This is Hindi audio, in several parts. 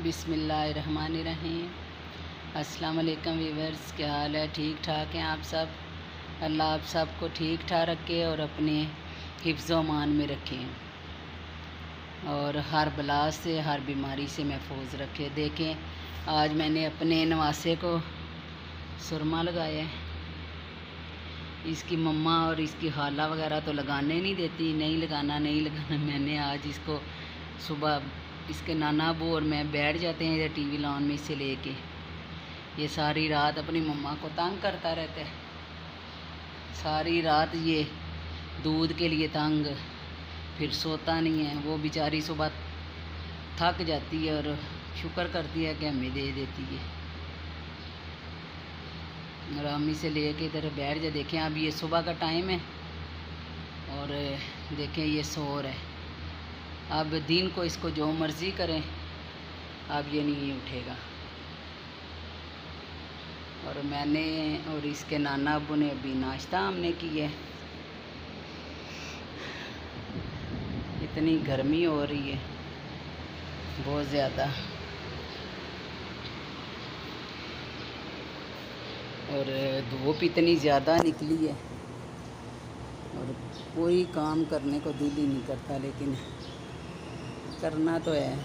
बिस्मिल्लाहिर्रहमानिर्रहीम। अस्सलाम वालेकुम व्यूअर्स, क्या हाल है? ठीक ठाक हैं आप सब? अल्लाह आप सबको ठीक ठाक रखे और अपने हिफ्ज़ व अमान में रखें और हर बला से हर बीमारी से महफूज रखे। देखें, आज मैंने अपने नवासे को सुरमा लगाया है। इसकी मम्मा और इसकी खाला वगैरह तो लगाने नहीं देती, नहीं लगाना। मैंने आज इसको सुबह इसके नाना अबू और मैं बैठ जाते हैं इधर टीवी लॉन में इसे लेके। ये सारी रात अपनी मम्मा को तंग करता रहता है, सारी रात ये दूध के लिए तंग, फिर सोता नहीं है। वो बेचारी सुबह थक जाती है और शुक्र करती है कि हमें दे देती है। और हम इसे लेके इधर बैठ जा। देखें, अब ये सुबह का टाइम है और देखें ये सो रहा है। अब दिन को इसको जो मर्ज़ी करें, अब ये नहीं उठेगा। और मैंने और इसके नाना अब्बू ने अभी नाश्ता हमने किया है। इतनी गर्मी हो रही है बहुत ज़्यादा, और धूप इतनी ज़्यादा निकली है और कोई काम करने को दिल ही नहीं करता, लेकिन करना तो है।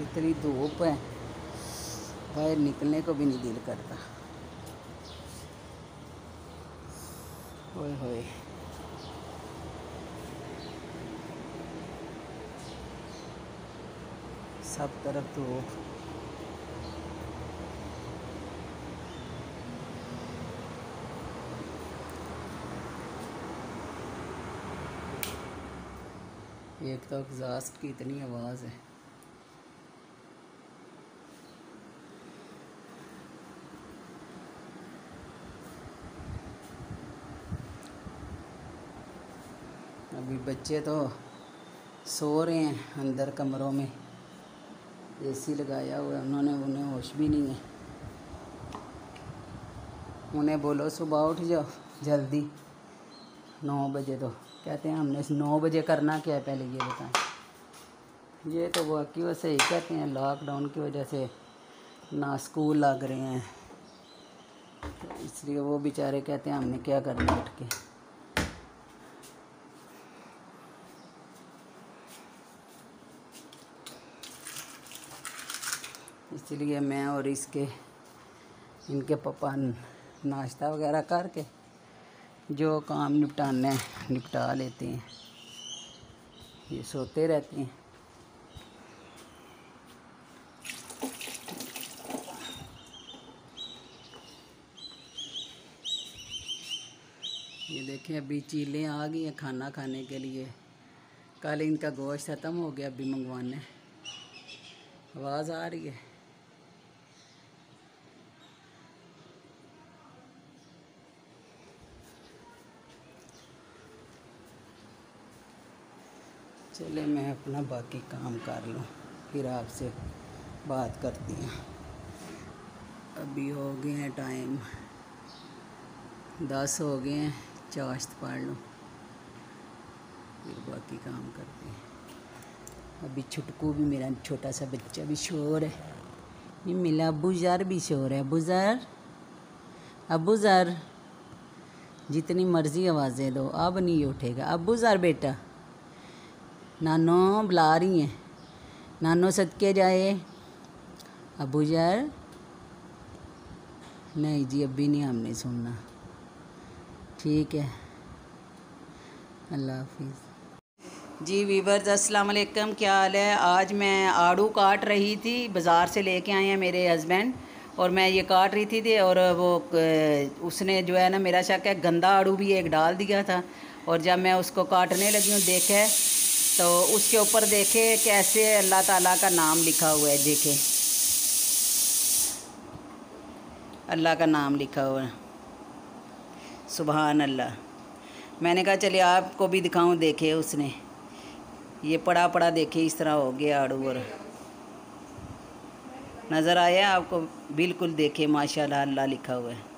इतनी धूप है, बाहर निकलने को भी नहीं दिल करता। ओए होए, सब तरफ धूप। एक तो एग्जॉस्ट की इतनी आवाज़ है। अभी बच्चे तो सो रहे हैं अंदर कमरों में, एसी लगाया हुआ है उन्होंने, उन्हें होश भी नहीं है। उन्हें बोलो सुबह उठ जाओ जल्दी 9 बजे, तो कहते हैं हमने 9 बजे करना क्या है, पहले ये बताएं। ये तो वाकई वो सही कहते हैं, लॉकडाउन की वजह से ना स्कूल लग रहे हैं, तो इसलिए वो बेचारे कहते हैं हमने क्या करना उठ के। इसलिए मैं और इनके पापा नाश्ता वगैरह करके जो काम निपटाना है निपटा लेते हैं। ये सोते रहते हैं। ये देखें, अभी चीलें आ गई हैं खाना खाने के लिए। कल इनका गोश्त ख़त्म हो गया, अभी मंगवाना है। आवाज़ आ रही है। चले मैं अपना बाकी काम कर लूँ, फिर आपसे बात करती हूँ। अभी हो गए हैं टाइम 10 हो गए हैं, चाश्त पढ़ लूँ फिर बाकी काम करते हैं। अभी छुटकू भी, मेरा छोटा सा बच्चा भी शोर है। ये मिला अबू ज़र भी शोर है। अबू ज़र जितनी मर्ज़ी आवाज़ें दो, अब नहीं उठेगा। अबू ज़र बेटा, नानो बुला रही हैं, नानो सदके जाए। अबू ज़र नहीं जी, अभी नहीं हमने सुनना। ठीक है, अल्लाह हाफिज़। जी वीवर्स, अस्सलाम वालेकुम, क्या हाल है? आज मैं आड़ू काट रही थी, बाज़ार से लेके आए हैं मेरे हस्बैंड, और मैं ये काट रही थी और वो उसने जो है ना, मेरा शक है गंदा आड़ू भी एक डाल दिया था। और जब मैं उसको काटने लगी हूँ, देखे तो उसके ऊपर देखे कैसे अल्लाह ताला का नाम लिखा हुआ है। देखे अल्लाह का नाम लिखा हुआ है, सुभान अल्लाह। मैंने कहा चलिए आपको भी दिखाऊं। देखे उसने ये पड़ा पड़ा, देखे इस तरह हो गया आड़ू। और नज़र आया आपको? बिल्कुल, देखे माशाल्लाह अल्लाह लिखा हुआ है।